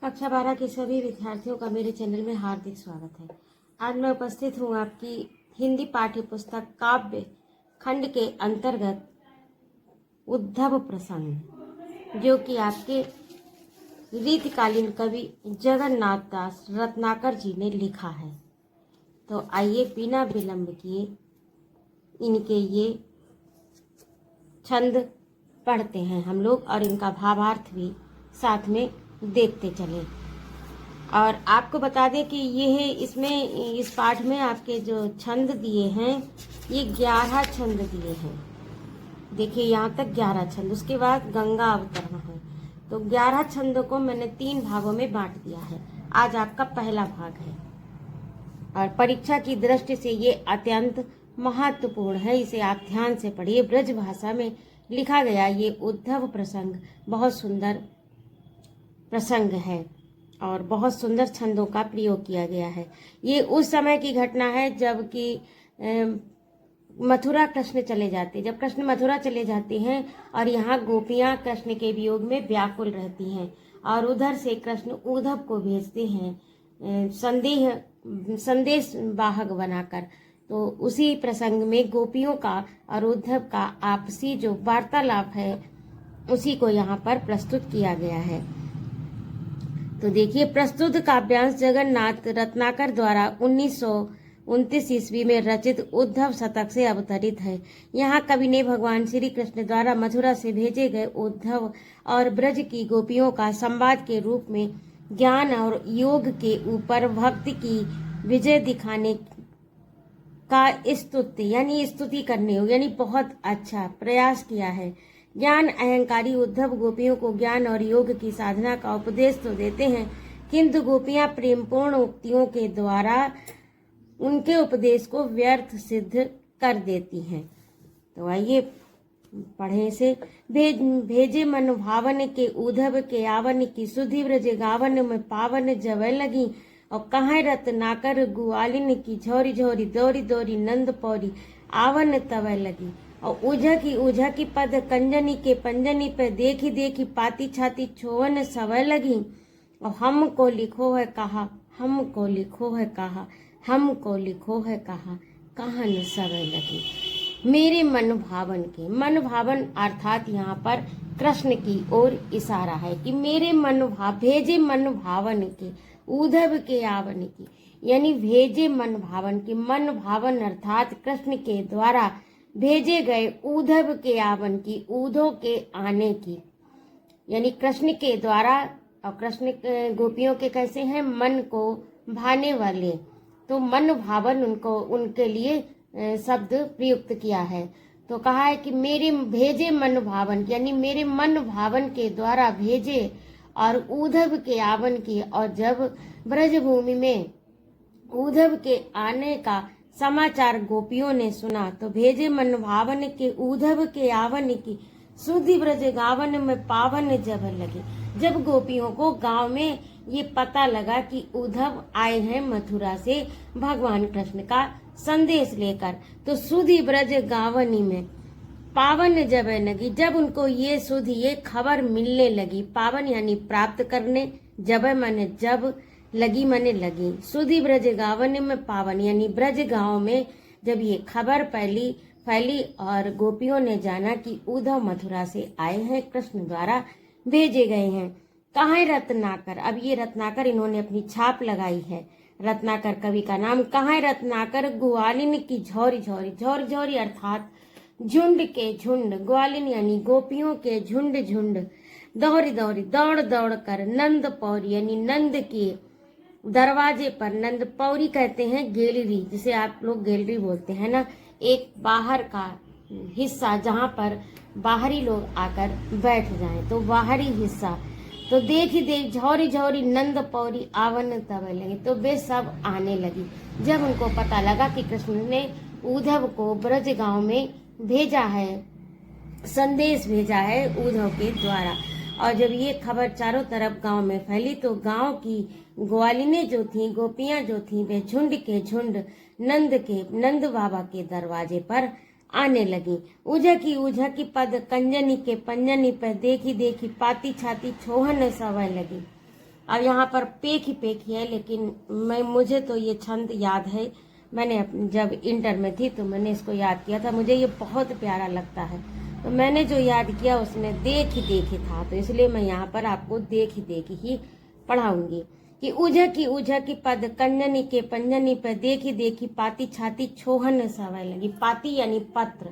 कक्षा 12 के सभी विद्यार्थियों का मेरे चैनल में हार्दिक स्वागत है। आज मैं उपस्थित हूँ आपकी हिंदी पाठ्य पुस्तक काव्य खंड के अंतर्गत उद्धव प्रसंग, जो कि आपके रीतिकालीन कवि जगन्नाथ दास रत्नाकर जी ने लिखा है। तो आइए बिना विलंब किए इनके ये छंद पढ़ते हैं हम लोग और इनका भावार्थ भी साथ में देखते चले। और आपको बता दें कि ये है इसमें इस पाठ में आपके जो छंद दिए हैं ये 11 छंद दिए हैं। देखिए यहाँ तक 11 छंद, उसके बाद गंगा अवतरण है। तो 11 छंदों को मैंने 3 भागों में बांट दिया है। आज आपका पहला भाग है और परीक्षा की दृष्टि से ये अत्यंत महत्वपूर्ण है। इसे आप ध्यान से पढ़िए। ब्रज भाषा में लिखा गया ये उद्धव प्रसंग बहुत सुंदर प्रसंग है और बहुत सुंदर छंदों का प्रयोग किया गया है। ये उस समय की घटना है जबकि मथुरा कृष्ण चले जाते, जब कृष्ण मथुरा चले जाते हैं और यहाँ गोपियाँ कृष्ण के वियोग में व्याकुल रहती हैं और उधर से कृष्ण उद्धव को भेजते हैं संदेश वाहक बनाकर। तो उसी प्रसंग में गोपियों का और उद्धव का आपसी जो वार्तालाप है उसी को यहाँ पर प्रस्तुत किया गया है। तो देखिए, प्रस्तुत काव्यांश जगन्नाथ रत्नाकर द्वारा 1929 ईस्वी में रचित उद्धव शतक से अवतरित है। यहाँ कवि ने भगवान श्री कृष्ण द्वारा मथुरा से भेजे गए उद्धव और ब्रज की गोपियों का संवाद के रूप में ज्ञान और योग के ऊपर भक्ति की विजय दिखाने का स्तुति करने यानी बहुत अच्छा प्रयास किया है। ज्ञान अहंकारी उद्धव गोपियों को ज्ञान और योग की साधना का उपदेश तो देते हैं, किंतु गोपियां प्रेमपूर्ण उक्तियों के द्वारा उनके उपदेश को व्यर्थ सिद्ध कर देती हैं। तो आइए पढ़े से। भेजे मन भावन के उद्धव के आवन की सुधि ब्रज गावन में पावन जब लगी। और कहाँ रत्नाकर गुआलिन की झोरी झोरी दौरी दौरी नंद पौरी आवन तब लगी। और ऊझा की पद कंजनी के पंजनी पे देखी देखी पाती छाती छोवन सवय लगी। और हमको लिखो है कहा, हमको लिखो है कहा, हमको लिखो है कहा, कहाँ न सवय लगी। मेरे मन भावन अर्थात यहाँ पर कृष्ण की ओर इशारा है कि मेरे भेजे मन भावन के उद्धव के आवन की, यानी भेजे मन भावन अर्थात कृष्ण के द्वारा भेजे गए उद्धव के आवन की, उद्धव के आने की, यानी कृष्ण के द्वारा। और कृष्ण गोपियों के कैसे हैं? मन को भाने वाले। तो मन भावन उनके लिए शब्द प्रयुक्त किया है। तो कहा है कि मेरे भेजे मन भावन, यानी मेरे मन भावन के द्वारा भेजे और उद्धव के आवन की। और जब ब्रज भूमि में उद्धव के आने का समाचार गोपियों ने सुना तो भेजे मन भावन के उद्धव के आवन की सुधि ब्रज गावन में पावन जब लगे। जब गोपियों को गांव में ये पता लगा कि उद्धव आए हैं मथुरा से भगवान कृष्ण का संदेश लेकर, तो सुधि ब्रज गावनी में पावन जब लगी। जब उनको ये सुधि ये खबर मिलने लगी, पावन यानी प्राप्त करने, जब माने जब, लगी माने लगी। सुधि ब्रज गावन में पावन यानी ब्रज गांव में जब ये खबर फैली और गोपियों ने जाना कि उद्धव मथुरा से आए हैं, कृष्ण द्वारा भेजे गए हैं। कहाँ रत्नाकर? अब ये रत्नाकर इन्होंने अपनी छाप लगाई है। रत्नाकर कवि का नाम। कहाँ रत्नाकर ग्वालिन की झोरी झोरी, झोरी झोरी अर्थात झुंड के झुंड, ग्वालिन यानी गोपियों के झुंड झुंड, दौड़ी दौड़ी दौड़ दौड़ कर नंद पौरी यानी नंद के दरवाजे पर, नंद पौरी कहते हैं गैलरी, जिसे आप लोग गैलरी बोलते हैं ना, एक बाहर का हिस्सा जहाँ पर बाहरी लोग आकर बैठ जाएं, तो बाहरी हिस्सा। तो देखी देख झौरी झौरी नंद पौरी आवन तब लगी। तो वे सब आने लगी जब उनको पता लगा कि कृष्ण ने उद्धव को ब्रज गांव में भेजा है, संदेश भेजा है उद्धव के द्वारा। और जब ये खबर चारों तरफ गांव में फैली तो गांव की ग्वालिनें जो थीं, गोपियां जो थीं, वे झुंड के झुंड नंद बाबा के दरवाजे पर आने लगी। ऊझा की पद कंजनी के पंजनी पर देखी देखी पाती छाती छोहन सवय लगी। अब यहाँ पर पेख ही है, लेकिन मुझे तो ये छंद याद है। मैंने जब इंटर में थी तो मैंने इसको याद किया था, मुझे ये बहुत प्यारा लगता है। तो मैंने जो याद किया उसमें देख ही था, तो इसलिए मैं यहाँ पर आपको देख ही पढ़ाऊंगी कि ऊझा की पद कंजनी के पंजनी पे देखी पाती छाती छोहन सवय लगी। पाती यानी पत्र,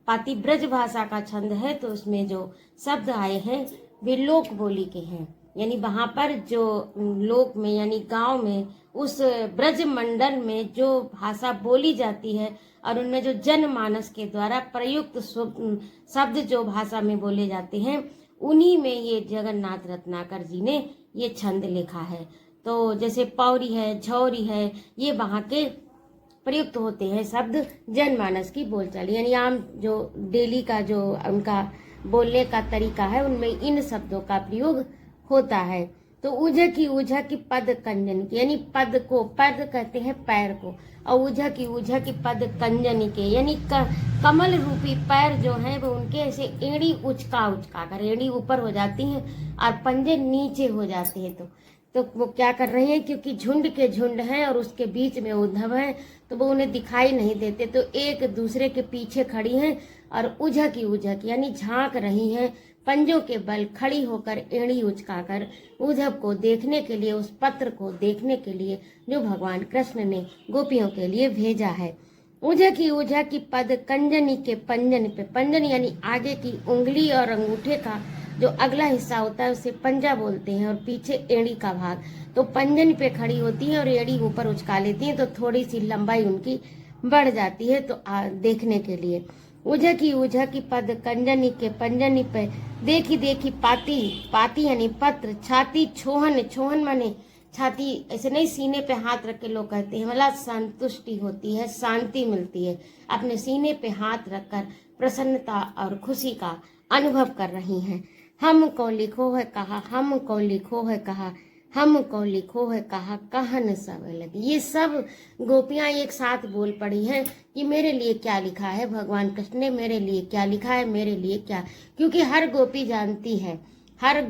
पाती ब्रज भाषा का छंद है, तो उसमें जो शब्द आए हैं वे लोक बोली के हैं। यानी वहां पर जो लोक में यानी गांव में उस ब्रज मंडल में जो भाषा बोली जाती है और उनमें जो जनमानस के द्वारा प्रयुक्त शब्द जो भाषा में बोले जाते हैं, उन्हीं में ये जगन्नाथ रत्नाकर जी ने ये छंद लिखा है। तो जैसे पौरी है, झौरी है, ये वहां के प्रयुक्त होते हैं शब्द जनमानस की बोलचाल, यानी आम जो डेली का जो उनका बोलने का तरीका है, उनमें इन शब्दों का प्रयोग होता है। तो ऊझा की पद कंजन की, यानी पद को, पद कहते हैं पैर को, और ऊझा की पद कंजन के, यानी कमल रूपी पैर जो है वो उनके ऐसे एड़ी उचका कर, एड़ी ऊपर हो जाती हैं और पंजे नीचे हो जाते हैं। तो वो क्या कर रहे हैं, क्योंकि झुंड के झुंड हैं और उसके बीच में उद्धव है, तो वो उन्हें दिखाई नहीं देते, तो एक दूसरे के पीछे खड़ी हैं और ऊझा की यानी झांक रही हैं, पंजों के बल खड़ी होकर एड़ी उचकाकर उद्धव को देखने के लिए, उस पत्र को देखने के लिए जो भगवान कृष्ण ने गोपियों के लिए भेजा है। ऊझा की पद कंजनी के पंजन पे, पंजन यानी आगे की उंगली और अंगूठे का जो अगला हिस्सा होता है उसे पंजा बोलते हैं, और पीछे एड़ी का भाग, तो पंजन पे खड़ी होती है और एड़ी ऊपर उचका लेती है, तो थोड़ी सी लंबाई उनकी बढ़ जाती है तो देखने के लिए। ऊझा की पद कंजनी के पंजनी पे देखी पाती यानी पत्र, छाती छोहन माने छाती, ऐसे नहीं सीने पे हाथ रख के लोग कहते हैं, मतलब संतुष्टि होती है, शांति मिलती है। अपने सीने पे हाथ रखकर प्रसन्नता और खुशी का अनुभव कर रही हैं। हमको लिखो है कहा, हमको लिखो है कहा, हमको लिखो है कहा, कहन सब लगी। ये सब गोपियां एक साथ बोल पड़ी हैं कि मेरे लिए क्या लिखा है भगवान कृष्ण ने, मेरे लिए क्या लिखा है, मेरे लिए क्या, क्योंकि हर गोपी जानती है, हर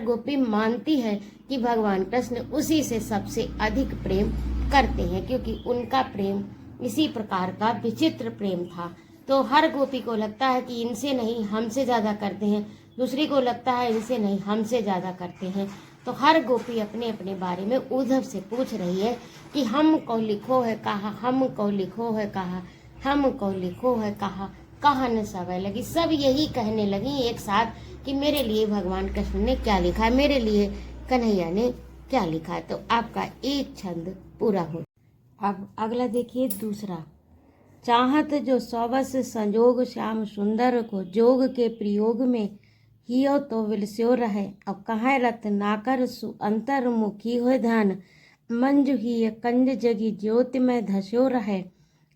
गोपी मानती है कि भगवान कृष्ण उसी से सबसे अधिक प्रेम करते हैं, क्योंकि उनका प्रेम इसी प्रकार का विचित्र प्रेम था। तो हर गोपी को लगता है कि इनसे नहीं हमसे ज्यादा करते हैं, दूसरी को लगता है इनसे नहीं हमसे ज्यादा करते हैं। तो हर गोपी अपने अपने बारे में उद्धव से पूछ रही है कि हमको लिखो है कहा, हमको लिखो है कहा, हमको लिखो है कहा, कहन सवय लगी। सब यही कहने लगी एक साथ कि मेरे लिए भगवान कृष्ण ने क्या लिखा है, मेरे लिए कन्हैया ने क्या लिखा है। तो आपका एक छंद पूरा हो। अब अगला देखिए दूसरा। चाहत जो सौवस संजोग श्याम सुंदर को, जोग के प्रयोग में हियो तो विलस्यो रहे। अब कहाँ रत्नाकर सुअंतर मुखी हो ध्यान, मंजु ही कंज जगी ज्योति में धस्यो रहे।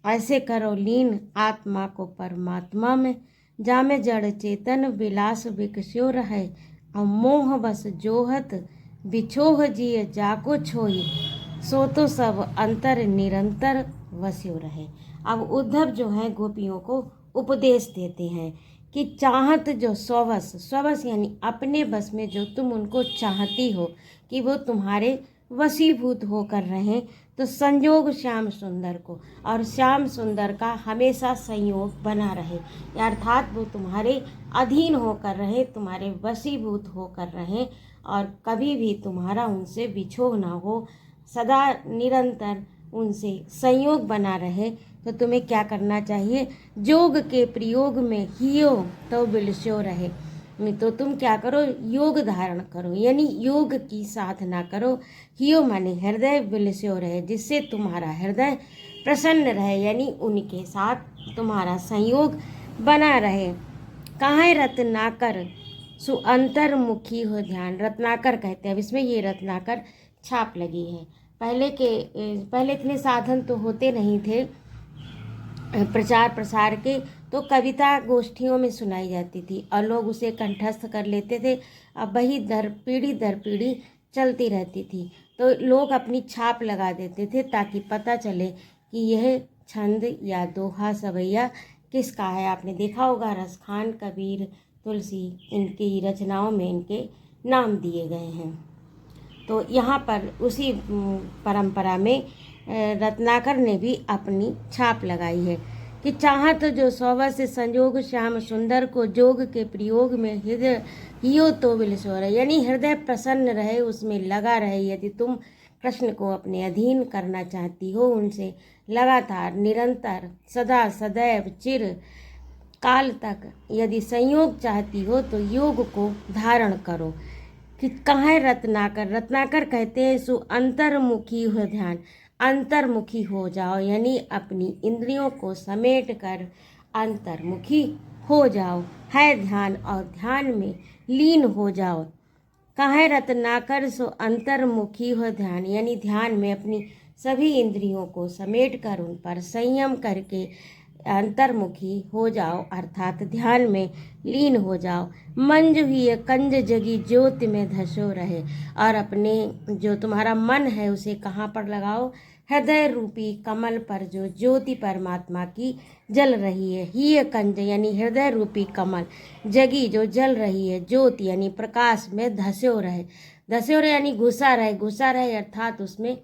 ऐसे करो लीन आत्मा को परमात्मा में, जामे जड़ चेतन विलास विकस्यो रहे। अब मोह बस जोहत बिछोह जिय जाको छोई, सो तो सब अंतर निरंतर वस्यो रहे। अब उद्धव जो है गोपियों को उपदेश देते हैं कि चाहत जो स्ववश यानी अपने बस में जो तुम उनको चाहती हो कि वो तुम्हारे वशीभूत होकर रहें, तो संयोग श्याम सुंदर को, और श्याम सुंदर का हमेशा संयोग बना रहे, अर्थात वो तुम्हारे अधीन होकर रहे, तुम्हारे वशीभूत होकर रहें, और कभी भी तुम्हारा उनसे बिछोह ना हो, सदा निरंतर उनसे संयोग बना रहे। तो तुम्हें क्या करना चाहिए, जोग के प्रयोग में हियो तो बिलस्यो रहे, तो तुम क्या करो, योग धारण करो, यानी योग की साधना करो। हियो माने हृदय, बिलस्यो रहे जिससे तुम्हारा हृदय प्रसन्न रहे, यानी उनके साथ तुम्हारा संयोग बना रहे। कहाँ रत्नाकर सुअंतर्मुखी हो ध्यान, रत्नाकर कहते हैं, अब इसमें ये रत्नाकर छाप लगी है। पहले इतने साधन तो होते नहीं थे प्रचार प्रसार के, तो कविता गोष्ठियों में सुनाई जाती थी और लोग उसे कंठस्थ कर लेते थे। अब वही दर पीढ़ी चलती रहती थी, तो लोग अपनी छाप लगा देते थे ताकि पता चले कि यह छंद या दोहा सवैया किसका है। आपने देखा होगा रसखान, कबीर, तुलसी, इनकी रचनाओं में इनके नाम दिए गए हैं। तो यहाँ पर उसी परंपरा में रत्नाकर ने भी अपनी छाप लगाई है कि चाहत जो सौवा से संयोग श्याम सुंदर को जोग के प्रयोग में हृदय हियो तो बिलसोर, यानी हृदय प्रसन्न रहे, उसमें लगा रहे। यदि तुम कृष्ण को अपने अधीन करना चाहती हो, उनसे लगातार निरंतर सदा सदैव चिर काल तक यदि संयोग चाहती हो तो योग को धारण करो। कि कहाँ रत्नाकर, रत्नाकर कहते हैं सु अंतर्मुखी हो ध्यान, अंतर्मुखी हो जाओ, यानी अपनी इंद्रियों को समेट कर अंतर्मुखी हो जाओ, है ध्यान, और ध्यान में लीन हो जाओ। कहाँ रत्नाकर सो अंतर्मुखी हो ध्यान, यानी ध्यान में अपनी सभी इंद्रियों को समेट कर उन पर संयम करके अंतर्मुखी हो जाओ, अर्थात ध्यान में लीन हो जाओ। मन जो ही कंज जगी ज्योति में धसो रहे, और अपने जो तुम्हारा मन है उसे कहाँ पर लगाओ, हृदय रूपी कमल पर जो ज्योति परमात्मा की जल रही है। ही कंज यानी हृदय रूपी कमल, जगी जो जल रही है, ज्योति यानी प्रकाश में धसो रहे, धसो रहे यानी घुसा रहे, घुसा रहे अर्थात उसमें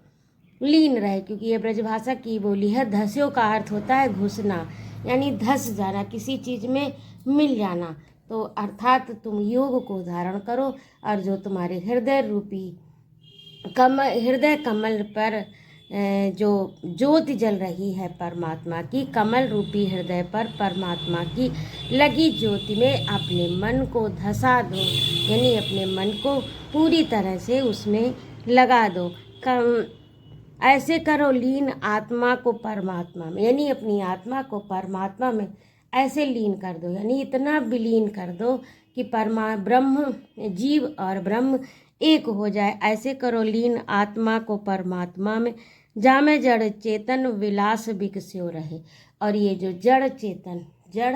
लीन रहे, क्योंकि ये ब्रजभाषा की बोली है। धस्यो का अर्थ होता है घुसना, यानी धस जाना, किसी चीज में मिल जाना। तो अर्थात तुम योग को धारण करो, और जो तुम्हारे हृदय रूपी हृदय कमल पर जो ज्योति जल रही है परमात्मा की, कमल रूपी हृदय पर परमात्मा की लगी ज्योति में अपने मन को धसा दो, यानी अपने मन को पूरी तरह से उसमें लगा दो। ऐसे करो लीन आत्मा को परमात्मा में, यानी अपनी आत्मा को परमात्मा में ऐसे लीन कर दो, यानी इतना विलीन कर दो कि ब्रह्म जीव और ब्रह्म एक हो जाए। ऐसे करो लीन आत्मा को परमात्मा में, जामे जड़ चेतन विलास विकस्यो रहे। और ये जो जड़ चेतन, जड़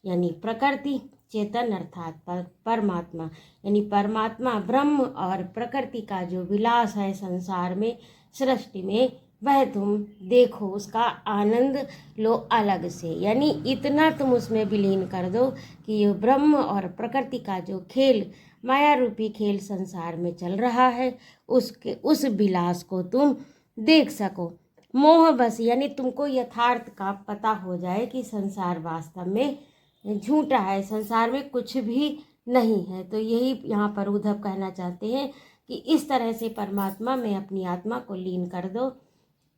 यानी प्रकृति, चेतन अर्थात परमात्मा, यानी परमात्मा ब्रह्म और प्रकृति का जो विलास है संसार में, सृष्टि में, वह तुम देखो, उसका आनंद लो अलग से, यानी इतना तुम उसमें विलीन कर दो कि ये ब्रह्म और प्रकृति का जो खेल, माया रूपी खेल संसार में चल रहा है, उस विलास को तुम देख सको। मोह बस, यानी तुमको यथार्थ का पता हो जाए कि संसार वास्तव में झूठा है, संसार में कुछ भी नहीं है। तो यही यहाँ पर उद्धव कहना चाहते हैं कि इस तरह से परमात्मा में अपनी आत्मा को लीन कर दो,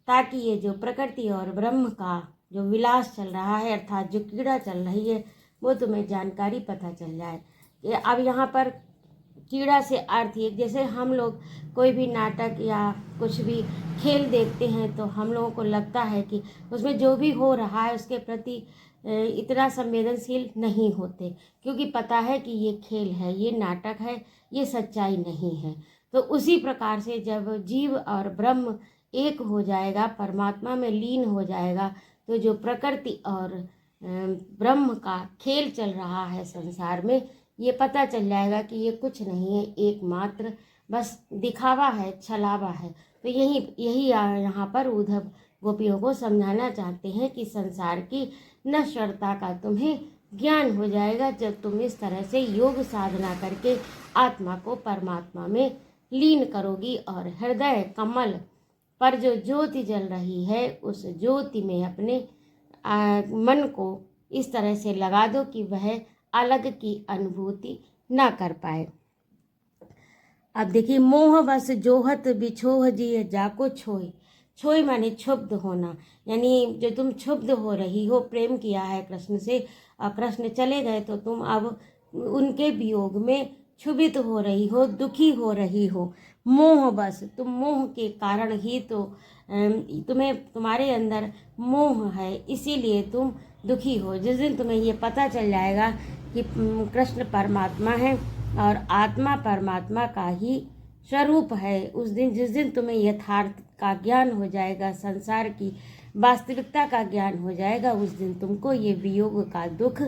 ताकि ये जो प्रकृति और ब्रह्म का जो विलास चल रहा है, अर्थात जो कीड़ा चल रही है, वो तुम्हें जानकारी पता चल जाए। ये अब यहाँ पर कीड़ा से अर्थ ही, जैसे हम लोग कोई भी नाटक या कुछ भी खेल देखते हैं तो हम लोगों को लगता है कि उसमें जो भी हो रहा है उसके प्रति इतना संवेदनशील नहीं होते, क्योंकि पता है कि ये खेल है, ये नाटक है, ये सच्चाई नहीं है। तो उसी प्रकार से जब जीव और ब्रह्म एक हो जाएगा, परमात्मा में लीन हो जाएगा, तो जो प्रकृति और ब्रह्म का खेल चल रहा है संसार में, ये पता चल जाएगा कि ये कुछ नहीं है, एकमात्र बस दिखावा है, छलावा है। तो यही यहाँ पर उद्धव गोपियों को समझाना चाहते हैं कि संसार की नश्वरता का तुम्हें ज्ञान हो जाएगा जब तुम इस तरह से योग साधना करके आत्मा को परमात्मा में लीन करोगी, और हृदय कमल पर जो ज्योति जल रही है, उस ज्योति में अपने मन को इस तरह से लगा दो कि वह अलग की अनुभूति ना कर पाए। अब देखिए, मोह बस जोहत बिछोह जी जाको छोय, छोय माने क्षुब्ध होना, यानी जो तुम क्षुब्ध हो रही हो, प्रेम किया है कृष्ण से और कृष्ण चले गए, तो तुम अब उनके वियोग में क्षुभित हो रही हो, दुखी हो रही हो। मोह बस, तुम मोह के कारण ही तो तुम्हारे अंदर मोह है, इसीलिए तुम दुखी हो। जिस दिन तुम्हें ये पता चल जाएगा कि कृष्ण परमात्मा है और आत्मा परमात्मा का ही स्वरूप है, उस दिन, जिस दिन तुम्हें यथार्थ का ज्ञान हो जाएगा, संसार की वास्तविकता का ज्ञान हो जाएगा, उस दिन तुमको ये वियोग का दुख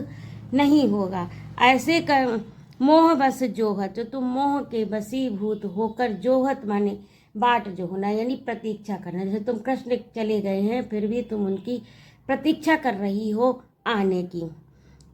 नहीं होगा। ऐसे कर मोह बस जोहत, जो तुम मोह के बसीभूत होकर, जोहत माने बाट जो होना, यानी प्रतीक्षा करना। जैसे तुम कृष्ण चले गए हैं, फिर भी तुम उनकी प्रतीक्षा कर रही हो आने की।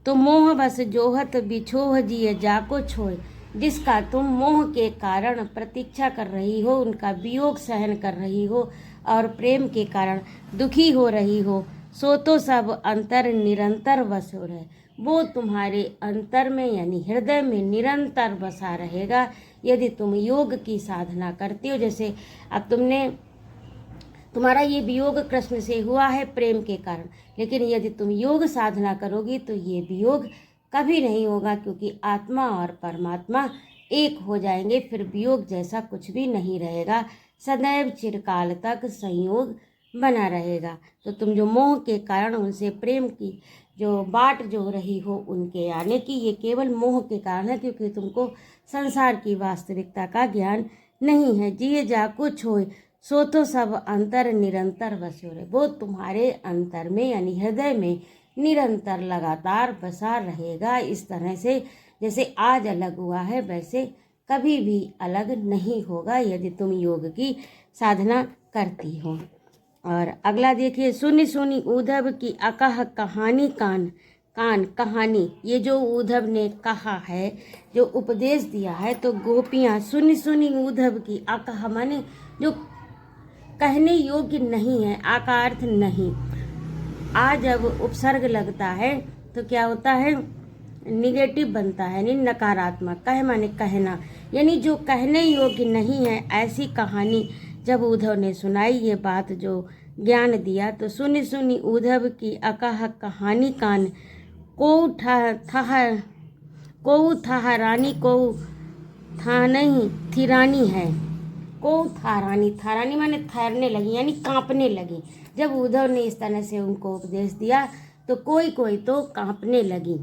तो मोह बस जोहत बिछोह जिए जाको छोय, जिसका तुम मोह के कारण प्रतीक्षा कर रही हो, उनका वियोग सहन कर रही हो और प्रेम के कारण दुखी हो रही हो, सो तो सब अंतर निरंतर बस हो रहे, वो तुम्हारे अंतर में यानी हृदय में निरंतर बसा रहेगा यदि तुम योग की साधना करती हो। जैसे अब तुम्हारा ये वियोग कृष्ण से हुआ है प्रेम के कारण, लेकिन यदि तुम योग साधना करोगी तो ये वियोग कभी नहीं होगा, क्योंकि आत्मा और परमात्मा एक हो जाएंगे। फिर वियोग जैसा कुछ भी नहीं रहेगा, सदैव चिरकाल तक संयोग बना रहेगा। तो तुम जो मोह के कारण उनसे प्रेम की जो बाट जो रही हो उनके आने की, ये केवल मोह के कारण है, क्योंकि तुमको संसार की वास्तविकता का ज्ञान नहीं है। जिए जा कुछ होए सो तो सब अंतर निरंतर बसे रहे, वो तुम्हारे अंतर में यानी हृदय में निरंतर लगातार बसा रहेगा। इस तरह से जैसे आज अलग हुआ है वैसे कभी भी अलग नहीं होगा यदि तुम योग की साधना करती हो। और अगला देखिए, सुनी सुनी उद्धव की अकह कहानी कान कान कहानी। ये जो उद्धव ने कहा है, जो उपदेश दिया है, तो गोपियाँ सुनी सुनी उद्धव की अकह माने जो कहने योग्य नहीं है, आकार्थ नहीं। आ जब उपसर्ग लगता है तो क्या होता है, निगेटिव बनता है, यानी नकारात्मक। कह माने कहना, यानी जो कहने योग्य नहीं है ऐसी कहानी जब उद्धव ने सुनाई, ये बात जो ज्ञान दिया, तो सुनी सुनी उद्धव की अकह कहानी कान को था रानी को था नहीं थिरानी है। को थारानी माने ठहरने लगी यानी कांपने लगी। जब उद्धव ने इस तरह से उनको उपदेश दिया तो कोई तो कांपने लगी।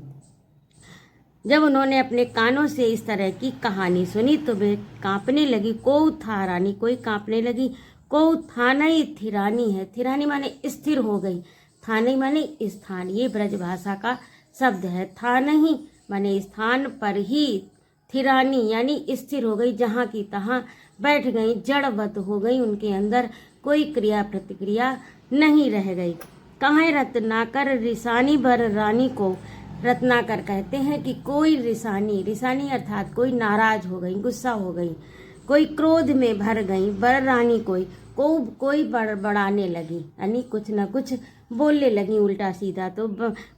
जब उन्होंने अपने कानों से इस तरह की कहानी सुनी तो वे कांपने लगी। को थारानी कोई कांपने लगी। को था नहीं थिरानी है, थिरानी माने स्थिर हो गई, था नहीं माने स्थान, ये ब्रज भाषा का शब्द है। था नहीं माने स्थान पर ही, थिरानी यानी स्थिर हो गई, जहाँ की तहाँ बैठ गई, जड़वत हो गई, उनके अंदर कोई क्रिया प्रतिक्रिया नहीं रह गई। कहाँ रत्नाकर रिसानी बर रानी को, रत्नाकर कहते हैं कि कोई रिसानी अर्थात कोई नाराज हो गई, गुस्सा हो गई, कोई क्रोध में भर गई, बर रानी कोई बड़बड़ाने लगी, यानी कुछ न कुछ बोलने लगी उल्टा सीधा। तो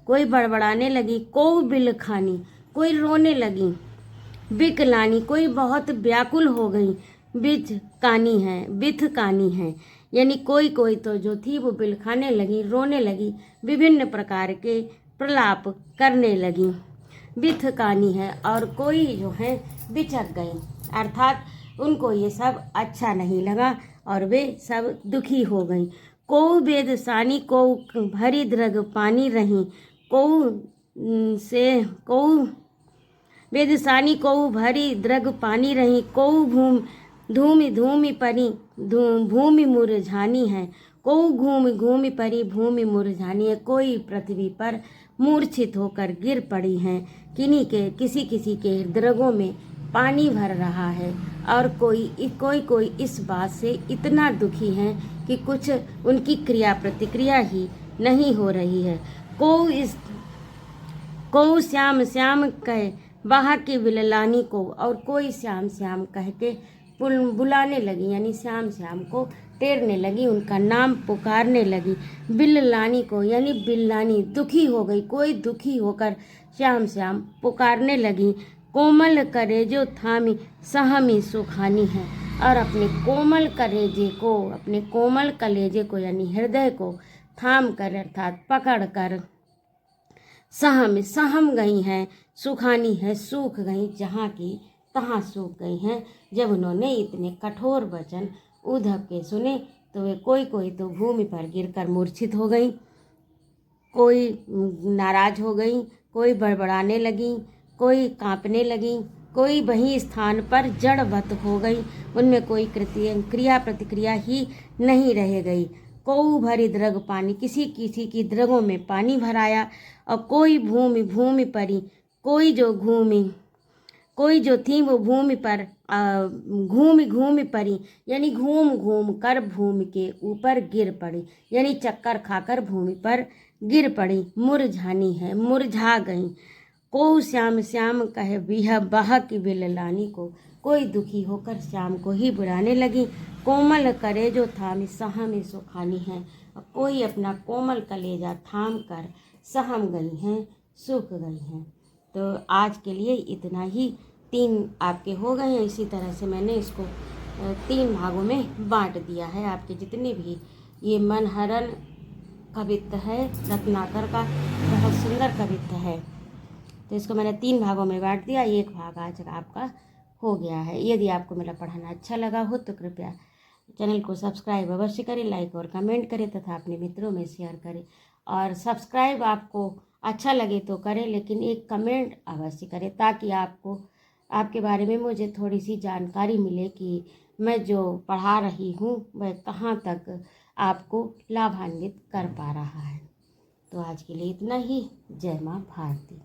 कोई बड़बड़ाने लगी। को बिलखानी कोई रोने लगी, बिकलानी कोई बहुत व्याकुल हो गई, बिथ कानी है, यानी कोई तो जो थी वो बिलखाने लगी, रोने लगी, विभिन्न प्रकार के प्रलाप करने लगी, बिथ कानी है। और कोई जो है बिचक गई, अर्थात उनको ये सब अच्छा नहीं लगा और वे सब दुखी हो गई। को वेदसानी को भरी द्रग पानी रही, को वेदसानी को भरी द्रग पानी रही, को धूमि परी भूमि मुरझानी है, को घूमि परी भूमि मुरझानी है। कोई पृथ्वी पर मूर्छित होकर गिर पड़ी हैं, किसी के द्रगों में पानी भर रहा है, और कोई इस बात से इतना दुखी हैं कि कुछ उनकी क्रिया प्रतिक्रिया ही नहीं हो रही है। को श्याम कहे वहाँ की विललानी को, और कोई श्याम कह के बुलाने लगी, यानी श्याम को टेरने लगी, उनका नाम पुकारने लगी। बिल्लानी को यानी बिल्लानी दुखी हो गई, कोई दुखी होकर श्याम पुकारने लगी। कोमल करेजो थामी सहमी सुखानी है, और अपने कोमल कलेजे को यानी हृदय को थाम कर अर्थात पकड़ कर सहम गई हैं, सुखानी है सूख गई, जहाँ की तहाँ सूख गई हैं। जब उन्होंने इतने कठोर वचन उद्धव के सुने तो वे कोई तो भूमि पर गिरकर मूर्छित हो गई, कोई नाराज हो गई, कोई बड़बड़ाने लगी, कोई कांपने लगी, कोई वहीं स्थान पर जड़वत हो गई, उनमें कोई क्रिया प्रतिक्रिया ही नहीं रह गई। को भरी द्रग पानी किसी की द्रगों में पानी भराया, और कोई भूमि परी कोई जो थी वो भूमि पर घूमी परी, यानी घूम कर भूमि के ऊपर गिर पड़ी, यानी चक्कर खाकर भूमि पर गिर पड़ी। मुरझानी है मुरझा गई, को श्याम श्याम कहे बिह बह की बिललानी को, कोई दुखी होकर श्याम को ही बुलाने लगी। कोमल करे जो थामी सहम सुखानी है, कोई अपना कोमल कलेजा थाम कर सहम गई हैं, सूख गई हैं। तो आज के लिए इतना ही, 3 आपके हो गए हैं। इसी तरह से मैंने इसको 3 भागों में बांट दिया है। आपके जितने भी, ये मनहरण कवित्त है रत्नाकर का, बहुत सुंदर कवित्त है। तो इसको मैंने 3 भागों में बांट दिया, 1 भाग आज आपका हो गया है। यदि आपको मेरा पढ़ाना अच्छा लगा हो तो कृपया चैनल को सब्सक्राइब अवश्य करें, लाइक और कमेंट करें तथा अपने मित्रों में शेयर करें। और सब्सक्राइब आपको अच्छा लगे तो करें, लेकिन एक कमेंट अवश्य करें ताकि आपको आपके बारे में मुझे थोड़ी सी जानकारी मिले कि मैं जो पढ़ा रही हूँ वह कहाँ तक आपको लाभान्वित कर पा रहा है। तो आज के लिए इतना ही। जय माँ भारती।